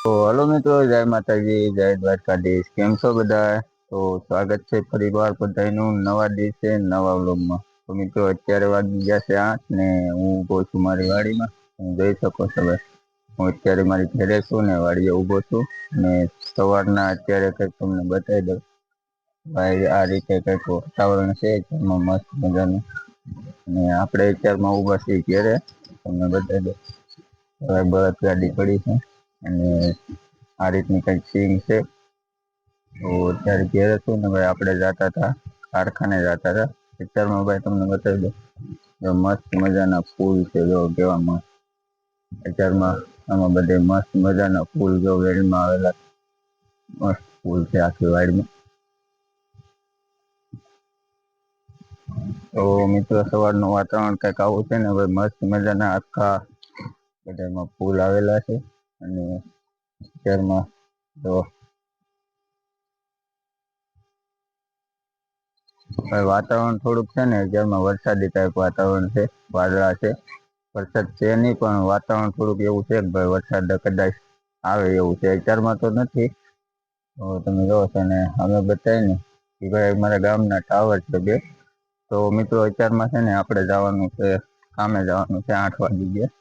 તો હલો મિત્રો, જય માતાજી, જય દ્વારકાધીશ. કેમ છો બધા? તો સ્વાગત છે ફરીવાર બધાનું નવા દિવસે નવા વ્લોગમાં. તો મિત્રો, અત્યારે વાગી ગયા છે 8 ને હું ઉભો છું મારી વાડીમાં. તમે જોઈ શકો છો ભાઈ, હું અત્યારે મારી ઘરે છું ને વાડીએ ઉભો છું. ને સવારના અત્યારે કંઈક તમને બતાવી દઉં ભાઈ, આ રીતે કંઈક વાતાવરણ છે એમાં મસ્ત મજાનું. ને આપણે અત્યારમાં ઉભા છીએ ઘેરે. તમને બતાવી દઉં, હવે બળદ ગાડી પડી છે અને આ રીતની કઈક સીન છે. તો અત્યારે ઘેરે છું ને ભાઈ, આપણે જતા હતા કારખાને જતા હતા. પિક્ચરમાં ભાઈ તમને બતાવી દઉં, મસ્ત મજાના ફૂલ છે જો કેવા મસ્ત. અત્યારમાં આમાં બધે મસ્ત મજાના ફૂલ જો વેલમાં આવેલા મસ્ત ફૂલ છે આખી વાડીમાં. તો મિત્રો, સવારનું વાતાવરણ કઈક આવું છે ને હવે મસ્ત મજાના આખા બધામાં ફૂલ આવેલા છે. અને અત્યારમાં તો વાતાવરણ થોડુંક છે ને અત્યારમાં વરસાદી ટાઈપ વાતાવરણ છે, વાદળા છે. વરસાદ છે નહીં પણ વાતાવરણ થોડુંક એવું છે કે ભાઈ વરસાદ કદાચ આવે એવું છે. અત્યારમાં તો નથી. તો તમે જોવો છો ને અમે બતાય ને કે ભાઈ અમારા ગામના ટાવર છે બે. તો મિત્રો, અત્યારમાં છે ને આપણે જવાનું છે, કામે જવાનું છે. 8 વાગી ગયા.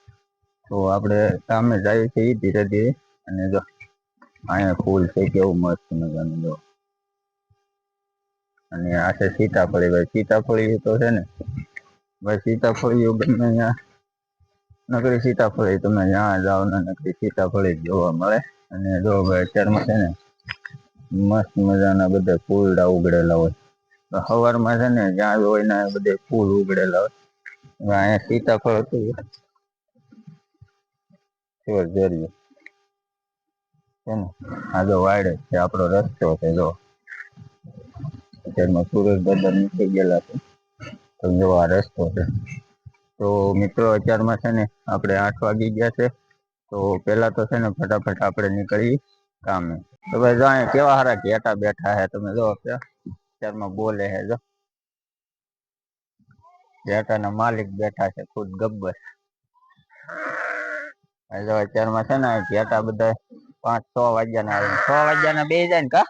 તો આપણે કામે જઈએ છીએ ધીરે ધીરે. અને જો અહીંયા ફૂલ છે કેવું મસ્ત મજાનું જો. અને આ છે સીતાફળી. ભાઈ સીતાફળી તો છે ને ભાઈ, સીતાફળિયું ગમે ત્યાં નકરી સીતાફળી તમે જ્યાં જાઓ ને નકરી સીતાફળી જ જોવા મળે. અને જો ભાઈ, અત્યારમાં છે ને મસ્ત મજાના બધા ફૂલડા ઉગડેલા હોય. સવારમાં છે ને જ્યાં જોઈ ને બધે ફૂલ ઉગડેલા હોય. અહીંયા સીતાફળ હતું જોરજોરીએ છે ને. આ જો વાડે છે આપણો રસ્તો છે જો. અત્યારમાં સુરેશ દાદા નીકળી ગયેલા છે. તો જો આ રસ્તો છે. તો મિત્રો, અત્યારમાં છે ને આપણે 8 વાગી ગયા છે. તો પેલા તો છે ને ફટાફટ આપણે નીકળી કામે. તો ભાઈ જો અહીંયા કેવા હારા ઘેટા બેઠા હે તમે જો અત્યારમાં બોલે હે જો. ઘેટાના માલિક બેઠા છે ખુદ ગબ્બર. જો અત્યારમાં છે ને ઘેટા બધા 5-6 વાગ્યાના આવે 6 વાગ્યાના બેહી જાય ને કા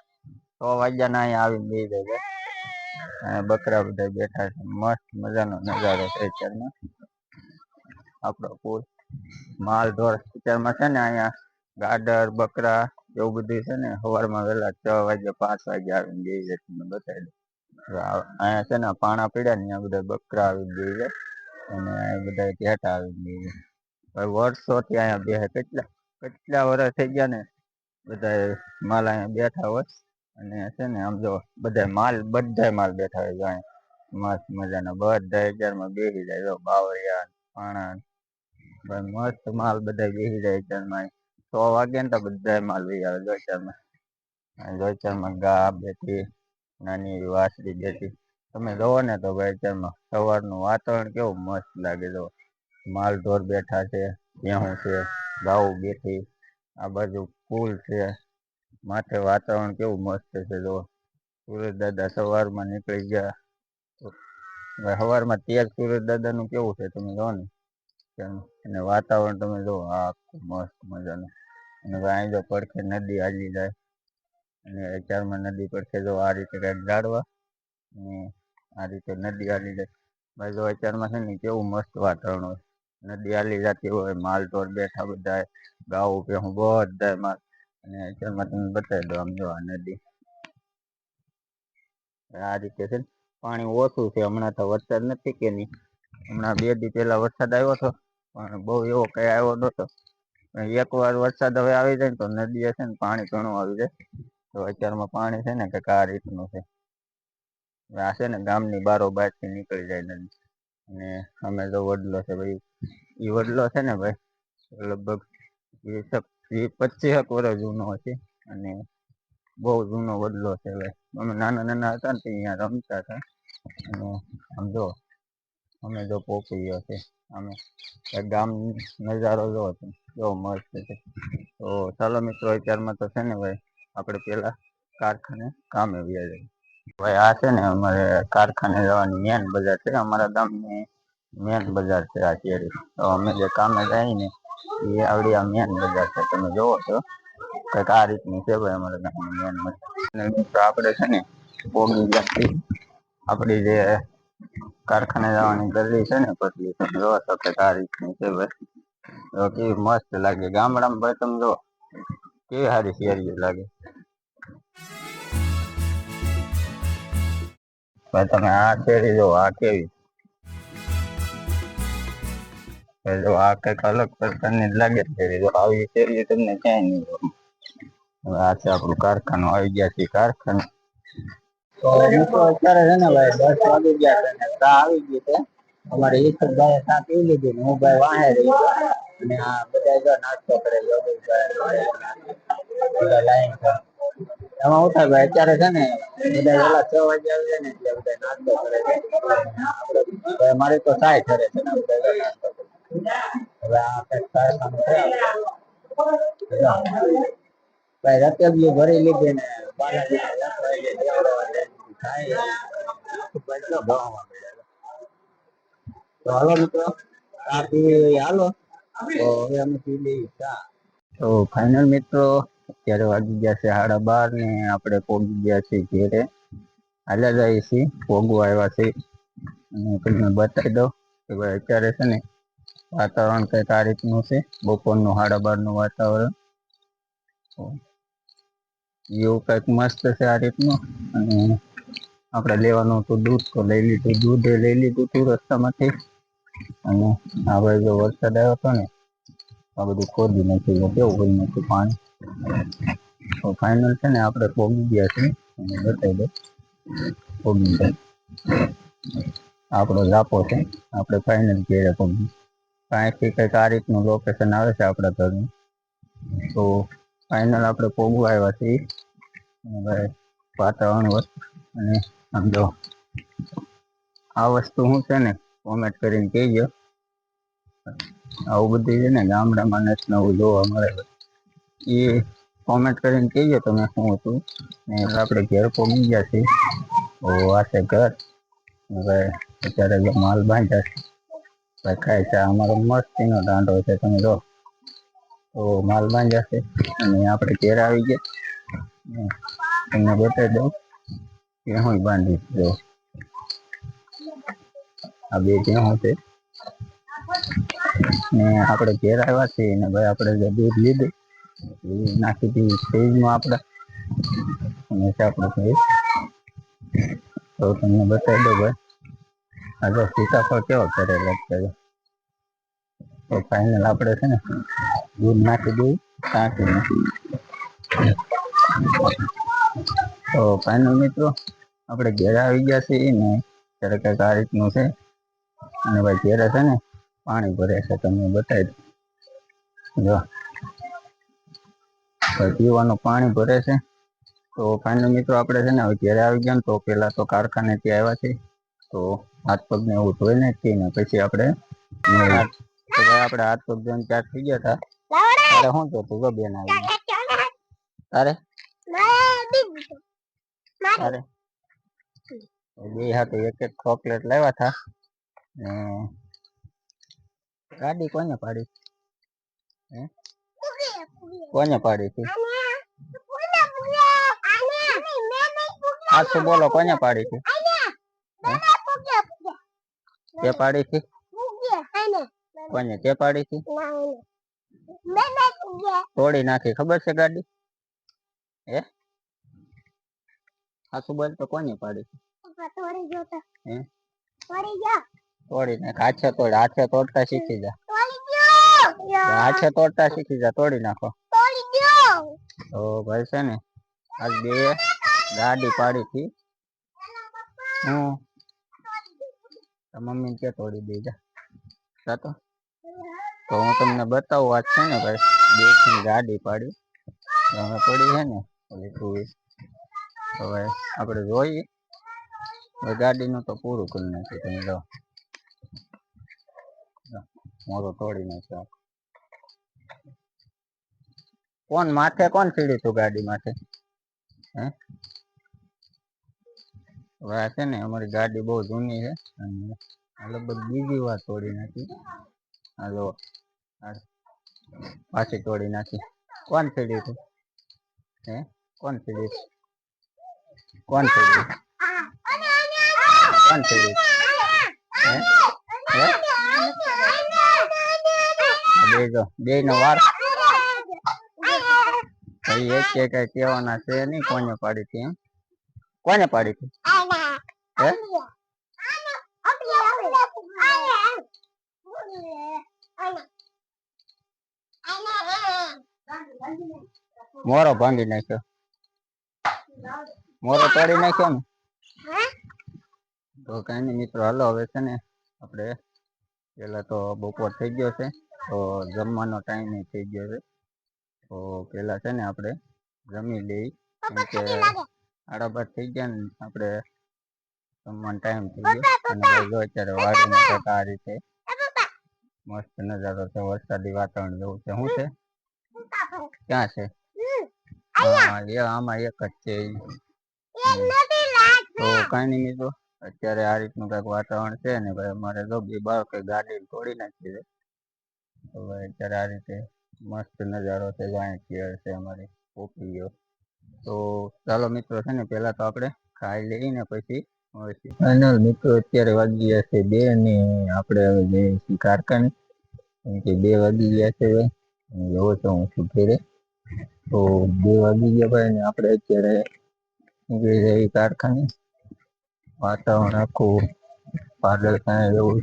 6 વાગ્યાના અહીંયા આવીને બેહી જાય. બકરા બધા બેઠા છે. મસ્ત મજાનો નજારો છે અત્યારમાં. આપડો પૂર માલ ઢોર અત્યારમાં છે ને અહીંયા ગાડર બકરા એવું બધું છે ને સવારમાં વહેલા 6 વાગે 5 વાગે આવીને બેહી જાય. તમને બતાવી દઉં, અહીંયા છે ને પાણા પડ્યા ને ત્યાં બધા બકરા આવીને બેહી જાય. અને અહીંયા બધા ઘેટા આવીને બેહી જાય. વર્ષોથી અહીંયા બેહે. કેટલા વર્ષ થઈ ગયા ને બધા માલ અહીંયા બેઠા હોય. અને છે ને આમ જો બધા માલ બેઠા હોય જો અહીંયા. મસ્ત મજાના બધા અત્યારમાં બેસી જાય જો બાવળિયા પાણા ભાઈ મસ્ત માલ બધા બેસી જાય અત્યારમાં. 6 વાગે ને તો બધા માલ વહી આવે જો અત્યારમાં. ગા બેઠી, નાની એવી વાછડી બેઠી. તમે જોવો ને તો ભાઈ અત્યારમાં સવારનું વાતાવરણ કેવું મસ્ત લાગે જો. માલ ઢોર બેઠા છે, ભેહું છે, ગાઉ બેઠી. આ બાજુ પુલ છે. માથે વાતાવરણ કેવું મસ્ત છે જો. સુરેશ દાદા સવારમાં નીકળી ગયા. સવારમાં સુરેશ દાદાનું કેવું છે તમે જોવો ને. અને વાતાવરણ તમે જોવો મસ્ત મજાનું. અને અહીં જો પડખે નદી હાલી જાય. અને અત્યારમાં નદી પડખે જો આ રીતે કંઈક ઝાડવા અને આ રીતે નદી હાલી જાય. ભાઈ જો અત્યારમાં છે ને કેવું મસ્ત વાતાવરણ હોય. નદી હાલી જતી હોય, માલ ઢોર બેઠા બધા, ગાઉ ભેહું બધા માલ. અને અત્યારમાં તમને બતાવી દઉં, આમ જો આ નદી આ રીતે છે. પાણી ઓછું છે હમણાં તો વરસાદ નથી કે નહીં. હમણાં 2 દી પેલા વરસાદ આવ્યો હતો પણ બહુ એવો કઈ આવ્યો નતો. એક વાર વરસાદ હવે આવી જાય ને તો નદી હશે ને પાણી ઘણું આવી જાય. તો અત્યારમાં પાણી છે ને કંઈક આ રીતનું છે. આ છે ને ગામની બારોબારથી નીકળી જાય નદી. અને અમે તો વડલો છે ભાઈ, ઈ વડલો છે ને ભાઈ લગભગ 25 વર્ષ જૂનો છે. અને બહુ જૂનો વડલો છે. ભાઈ અમે નાના નાના હતા ને ત્યાં રમતા હતા. અને આમ જો અમે જો પોપૈયો છે. અમે ગામ નજારો જોવો કેવો મસ્ત છે. તો ચાલો મિત્રો, અત્યારમાં તો છે ને ભાઈ આપણે પેલા કારખાને કામે વયા જઈએ. ભાઈ આ છે ને અમારે કારખાને જવાની મેન બજાર છે. અમારા ગામની મેન બજાર છે આ શેરી. તો અમે જે કામે જાય ને એ આવડી આ મેન બજાર છે તમે જોવો છો. કઈક આ રીતની છે ભાઈ અમારે ગામની આપણે છે ને પોગી ગયા આપડી જે કારખાને જવાની ગરદી છે ને પતલી જો તો કઈક આ રીતની છે ભાઈ કેવી મસ્ત લાગે ગામડામાં ભાઈ તમે જો કેવી સારી શેરીઓ લાગે ભાઈ તમે આ શેરી જો આ કેવી જો આ કઈક અલગ પ્રકારની જ લાગે શેરી જો આવી શેરી તમને ક્યાંય નહીં જોવા. હવે આ છે આપણું કારખાનું આવી ગયા છે કારખાનું તો અત્યારે છે ને ભાઈ 10 વાગી ગયા છે ને ચા આવી ગઈ છે અમારે ઈશ્વરભાઈ ચા પી લીધી ને હું ભાઈ વાહે રહી ગયો અને આ બધા જો નાસ્તો કરે બધા લાઈન પર એમાં ઉઠા ભાઈ અત્યારે છે ને બધા વેલા 6 વાગે આવી જાય ને એટલે બધા નાસ્તો કરે છે મારે તો ચાય કરે છે ને બધા નાસ્તો કરે હવે આ કઈક કારખાનું છે ભાઈ રતેબિયું ભરી લીધી ને તો હાલો મિત્રો ચા પીવી હાલો તો હવે અમે પી લઈએ ચા તો ફાઇનલ મિત્રો અત્યારે વાગી ગયા છે 12:30 ને આપણે પહોંચી ગયા છીએ ઘેરે હાલ્યા જઈએ છીએ પોગવા આવ્યા છે અને તમને બતાવી દઉં કે ભાઈ અત્યારે છે ને વાતાવરણ કંઈક આ રીતનું છે બપોરનું 12:30 નું વાતાવરણ એવું કંઈક મસ્ત છે આ રીતનું અને આપણે લેવાનું હતું દૂધ તો લઈ લીધું દૂધે લઈ લીધું હતું રસ્તામાંથી અને આ ભાઈ જો વરસાદ આવ્યો હતો ને આ બધું ખોદી નાખ્યું કેવું કરી નાખ્યું પાણી તો ફાઇનલ છે ને આપણે પોગી ગયા છે અને બતાવી દો પોગી ગયા આપણો જાપો છે આપણે ફાઇનલ ઘેરે પોગી અહીંથી કંઈક આ રીતનું લોકેશન આવે છે આપણા ઘરનું તો ફાઇનલ આપણે પોગવા આવ્યા છીએ ભાઈ વાતાવરણ અને આમ જો આ વસ્તુ શું છે ને કોમેન્ટ કરીને કહેજો આવું બધું છે ને ગામડામાં નથી નવું જોવા મળે એ કોમેન્ટ કરીને કહેજો તમે શું હતું ને આપણે ઘેર પોગી ગયા છીએ તો આ છે ઘર ભાઈ અત્યારે જો માલ બાંધ્યા છે ભાઈ ખાય છે અમારો મસ્તીનો દાંડો છે તમે જો તો માલ બાંધ્યા છે અને આપણે ઘેર આવી ગયા તમને બતાવી દઉં કે હું બાંધીશ જો આ બે ભેહું છે ને આપણે ઘેર આવ્યા છીએ ને ભાઈ આપણે જે દૂધ લીધું એ નાખી દીધું ફ્રીજમાં આપણે અને આપણું ફ્રીજ તો તમને બતાવી દઉં ભાઈ આ જો સીતાફળ કેવો કરે લગતા તો ફાઇનલ આપણે છે ને દૂધ નાખી દઈએ ટાંકીને તો ફાઇનલ મિત્રો આપણે ઘેર આવી ગયા છીએ ને ત્યારે કંઈક આ રીતનું છે અને ભાઈ ઘેરે છે ને પાણી ભરે છે તમને બતાવી દઉં જો ભાઈ પીવાનું પાણી ભરે છે તો ફાઇનલ મિત્રો આપણે છે ને હવે ઘેરે આવી ગયા ને તો પેલા તો કારખાને ત્યાં આવ્યા છે તો હાથ પગને એવું ધોઈ નાખીએ ને પછી આપણે હાથ પગ ધોઈને ત્યાં થઈ ગયા હતા તારે શું જોતું ગો બેન આવી તારે તારે બે હાથે એક એક ચોકલેટ લાવ્યા હતા ને ગાડી કોને પાડી કોને પાડી હતી સાચું બોલો કોને પાડી હતી તે પાડી હતી કોને તે પાડી હતી તોડી નાખી ખબર છે ગાડી હે સાચું બોલ તો કોને પાડી હે તોડી નાખ હાથે તોડતા શીખી જા હાથે તોડતા શીખી જા તોડી નાખો તો ભાઈ છે ને આજ બે ગાડી પાડી હતી મમ્મી કે તોડી દઈ જા તો હું તમને બતાવું આજ છે ને ભાઈ બે ગાડી પાડી અમે પડી છે ને ઓલી હવે આપણે જોઈએ ગાડીનું તો પૂરું કરી નાખ્યું તમે જો મોરો તોડી નાખ્યો કોણ માથે કોણ ચીડ્યું તું ગાડી માથે હે હવે આ છે ને અમારી ગાડી બહુ જૂની છે અને લગભગ બીજી વાર તોડી નાખી હાલો પાછી તોડી નાખી કોણ ચીડ્યું તું હે કોણ પીડિત કોણ પીડિત કોણ પીડિત હે હે બે નો વાર એક કઈ કહેવાના છે નહીં કોને પાડી હતી એમ કોને પાડી હતી હે મોરો ભાંગી નાખ્યો મોરો તોડી નાખ્યો ને તો કઈ નઈ મિત્રો હાલો હવે છે ને આપણે પેલા તો બપોર થઈ ગયો છે તો જમવાનો ટાઈમ થઈ ગયો છે તો પેલા છે ને આપણે જમી લઈ કેમ કે 8:30 થઈ ગયા ને આપણે જમવાનો ટાઈમ થઈ ગયો અને જો અત્યારે વાડીમાં જતા આ રીતે મસ્ત નજારો છે વરસાદી વાતાવરણ જેવું છે શું છે ક્યાં છે આમાં એક જ છે તો કઈ નઈ મિત્રો અત્યારે આ રીતનું કઈક વાતાવરણ છે ને ભાઈ અમારે જો બે બાળકો ગાડી તોડી નાખી છે તો ભાઈ અત્યારે આ રીતે મસ્ત નજારો છે જાણી કેળ છે અમારી પોપલીઓ તો ચાલો મિત્રો છે ને પેલા તો આપણે ખાઈ લઈને પછી ફાઈનલ મિત્રો અત્યારે વાગી ગયા છે 2 ને આપણે હવે જઈએ કારખાને કેમ કે 2 વાગી ગયા છે ભાઈ જોવો છો હું છું ઘેરે તો 2 વાગી ગયા ભાઈ ને આપણે અત્યારે નીકળી જઈએ કારખાને વાતાવરણ આખું વાદળ થાય એવું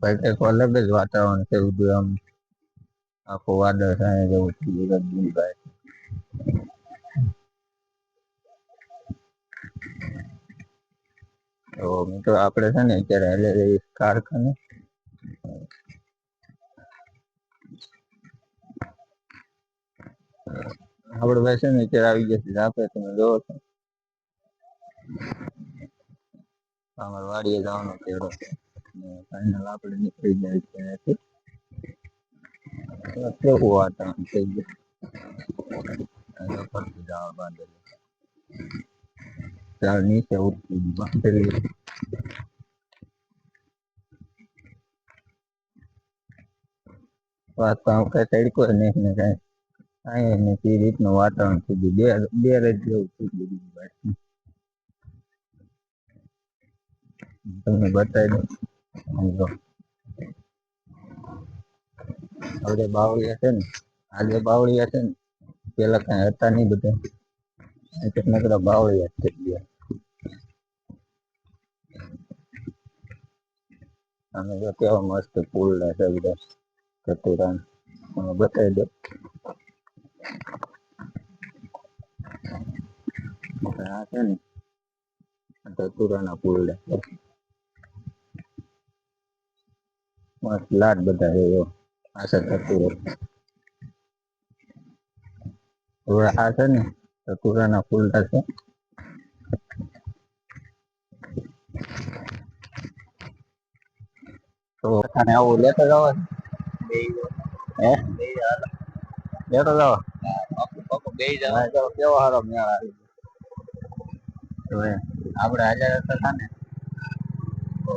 ભાઈ કંઈક અલગ જ વાતાવરણ છે બધું આમ આખું વાદળ થાય જેવું થયું ભાઈ તો મિત્રો આપણે છે ને અત્યારે હાલે કારખાને આપણે ભાઈ છે ને અત્યારે આવી જશે આપે તમે જોવો છો અમારે વાડીએ જવાનો તેડો ફાઈનલ આપણે નીકળી જાય છે કેવું વાતાવરણ થઈ ગયું પરથી જવા બાંધેલું ત્યાં નીચે ઉતરી બાંધેલી વાતાવરણ કઈ તડકો નહીં ને કઈ કાંઈ ને તે રીતનું વાતાવરણ થઈ ગયું બે રેત જેવું થઈ ગયું ભાઈ તમને બતાવી દઉં હવે બાવળિયા છે ને આજે બાવળિયા છે ને પેલા કઈ હતા નહીં બધા નકરા બાવળિયા થઈ ગયા અને જો કેવા મસ્ત પુલ છે બધા કતુરા બતાવી દો આ છે ને કતુરાના પુલ મસ્ત લાટ બધા રહ્યો આશા કતુરો હવે આ છે ને કતુરાના પુલ છે તો આવું લેતો જાવ હે લેતો જાવ કેવો સારો મેળ આવી આપણે હાજર હતા ને તો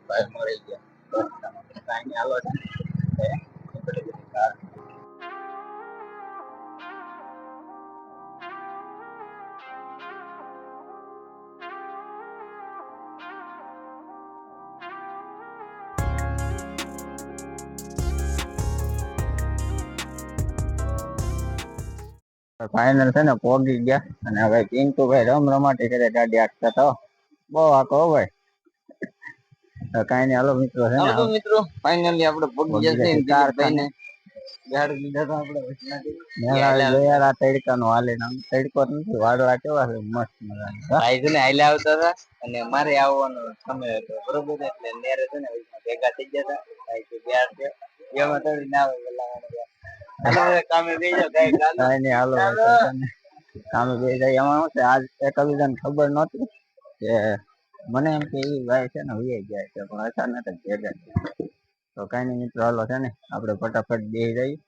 ભાઈ મળી ગયા કાંઈ હાલો છે ફાઈનલ છે ને પોગી ગયા અને હવે પિન્ટુ ભાઈ રમાટી કરે ગાડી આખતા તો બહુ આખો ભાઈ કઈ નઈ હાલો મિત્રો છે ને મિત્રો ફાઇનલી આપણે પોગી ગયા છે કારખાને ગાડી લીધા તો આપણે તડકા નો હાલે તડકો નથી વાદળા કેવા છે મસ્ત મજાના ભાઈ છે ને હાલે આવતા હતા અને મારે આવવાનો સમય હતો બરોબર એટલે નેરે છે ને ભેગા થઈ ગયા હતા ભાઈ કે યાર છે એમાં થોડી ના આવે પેલા કામે બે જાવ કઈ નઈ હાલો કામે બે જાય એમાં શું છે આજ એકબીજાને ખબર નહોતી કે મને એમ કે એ ભાઈ છે ને ઉઈ ગયા છે પણ અચાનક જ ભેગા તો કઈ નઈ મિત્રો હાલો છે ને આપણે ફટાફટ બેસી જઈએ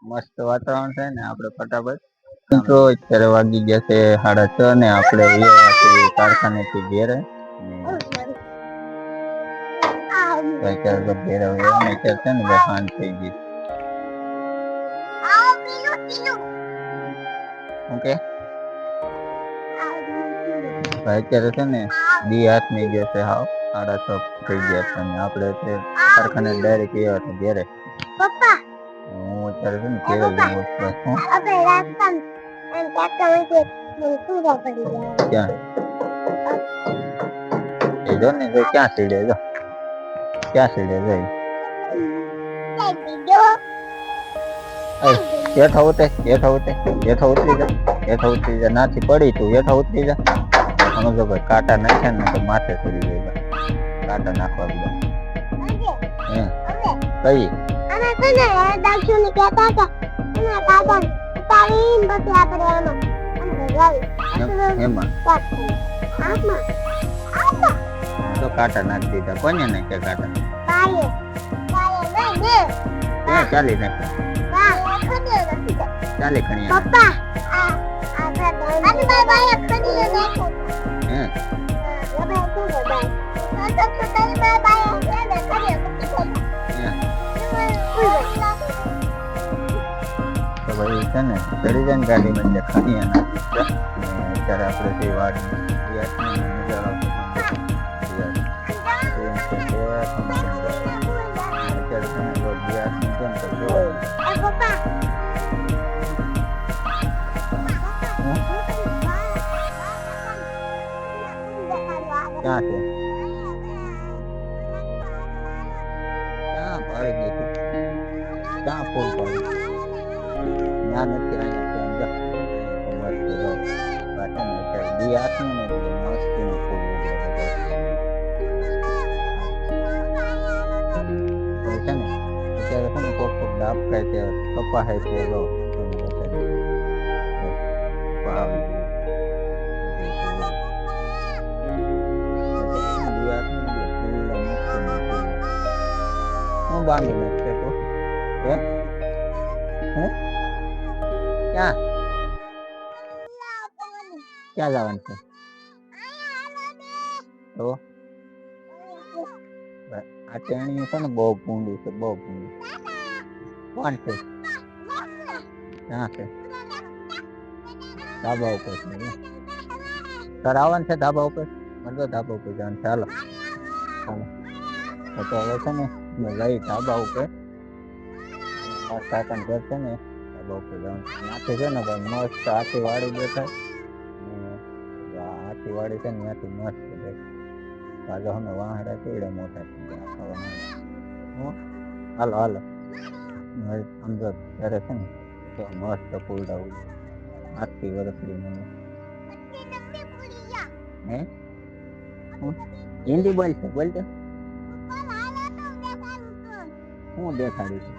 મસ્ત વાતાવરણ છે ને આપણે ફટાફટ મિત્રો અત્યારે વાગી ગયા છે 6:30 ને આપણે કારખાને થી ઘેરે અત્યારે તો ઘેરે અત્યારે છે ને ભાઈ શાંત થઈ ગઈ ઓકે અત્યારે છે ને દી હાથની જે છે હાવ 6:30 થઈ ગયા છે અને આપણે તે કારખાને ડાયરેક્ટ ગયા હતા ઘેરે. પપ્પા હું અત્યારે છે ને ઘેરે જઉં છું. આપણે રાસ્તા એમ કાકા મને સુરા પડી ગયા. ક્યાં એ જો ને જો ક્યાં સીડે જો ક્યાં સીડે જાય હેઠા ઉતરી જા નાથી પડી તું હેઠા ઉતરી જા. સમજો ભાઈ કાંટા નાખ્યા ને તો માથે ચડી જાય કાંટા નાખવા બધા. કઈ એમાં તો કાંટા નાખી દીધા. કોને નાખ્યા કાંટા? ચાલી નાખ્યા ચાલી ખણિયા. તો ભાઈ છે ને ચડી જાય ને ગાડીમાં એટલે ખણિયા નાખી છે. અત્યારે આપણે જે વાડી મજા આવશે. ક્યાં છે ક્યાં ભાઈ ગયું ક્યાં ફૂલ પડ્યું ત્યાં નથી અહીંયા મસ્તી નું ફૂલ છે ને અત્યારે છે ને કોક ડાબ ખાય ત્યારે કપા ખાય તે લો બાંધી નાખશે તો ક્યાં ક્યાં જવાનું છે તો આ ટેણી છે ને બહુ ભૂંડું છે બહુ ભૂંડું. કોણ છે ક્યાં છે ધાબા ઉપર છે તારે આવવાનું છે ધાબા ઉપર મને ધાબા ઉપર જવાનું ચાલો તો હવે છે ને લઈ ધાબા ઉપર કાકાને ઘર છે ને ધાબા ઉપર જવાનું ત્યાંથી છે ને ભાઈ મસ્ત આખી વાડી દેખાય. આખી વાડી છે ને ત્યાંથી મસ્ત દેખાય. પાછા અમે વાહડા કેવડા મોટા થઈ ગયા. હાલો હાલો સમજો ત્યારે છે ને તો મસ્ત ફૂલડા આખી વરસડી મને હે હિન્દી બોલશે બોલતો હું દેખાડી છું.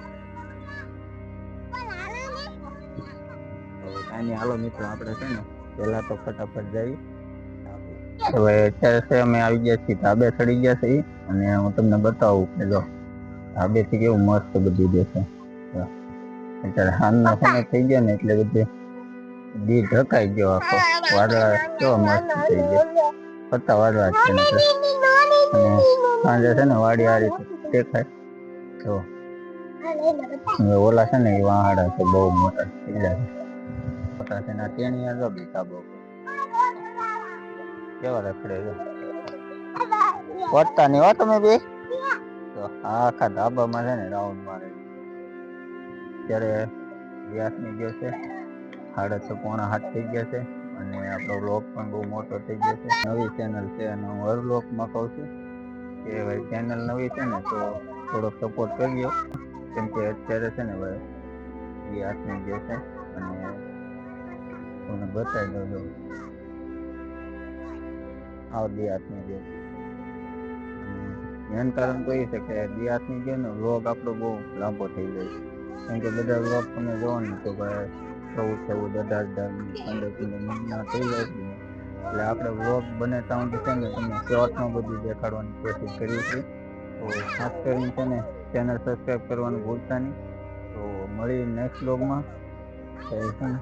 કાંઈ હાલો મિત્રો આપણે છે ને પેલા તો ફટાફટ જઈ. હવે અત્યારે અમે આવી ગયા છીએ ધાબે ચડી ગયા છે અને હું તમને બતાવું કે જો ધાબેથી કેવું મસ્ત બધું દેશે. અત્યારે હાલના સમય થઈ ગયા ને એટલે બધે દી ઢકાઈ ગયો આખો વાદળા કેવા મસ્ત થઈ ગયા પત્તા વાદળા છે અને સાંજે છે ને વાડી આ રીતે દેખાય. તો ઓલા છે ને એ વાહાડા છે બહુ મોટા કિલ્લા મોટા છે ને ટેણીયા જો ધાબો કેવા રખડે છે વધતા નહીં હો તમે બે. તો આખા ધાબામાં છે ને રાઉન્ડ મારે ત્યારે વ્યાસની ગયો છે 6:30 થઈ ગયા છે અને આપણો વ્લોગ પણ બહુ મોટો થઈ ગયો છે. નવી ચેનલ છે અને હું હર વ્લોગમાં કહું છું કે ભાઈ ચેનલ નવી છે ને તો થોડોક સપોર્ટ કર્યો કેમ કે અત્યારે છે ને ભાઈ વ્યાસની ગયો છે અને તમને બતાવી દઉં આવ દિયાતની ગયો. મેન કારણ તો એ છે કે દિયાતની ગયો ને વ્લોગ આપણો બહુ લાંબો થઈ જાય કેમ કે બધા વ્લોગ તમે જોવો ને તો ભાઈ 14-14 18 મહિના થઈ જાય છે એટલે આપણે વ્લોગ બને ત્યાં છે ને તમે શોર્ટમાં બધું દેખાડવાની કોશિશ કરીએ છીએ. તો ખાસ કરીને છે ને ચેનલ સબસ્ક્રાઈબ કરવાનું ભૂલતા નહીં. તો મળી નેક્સ્ટ વ્લોગમાં છે ને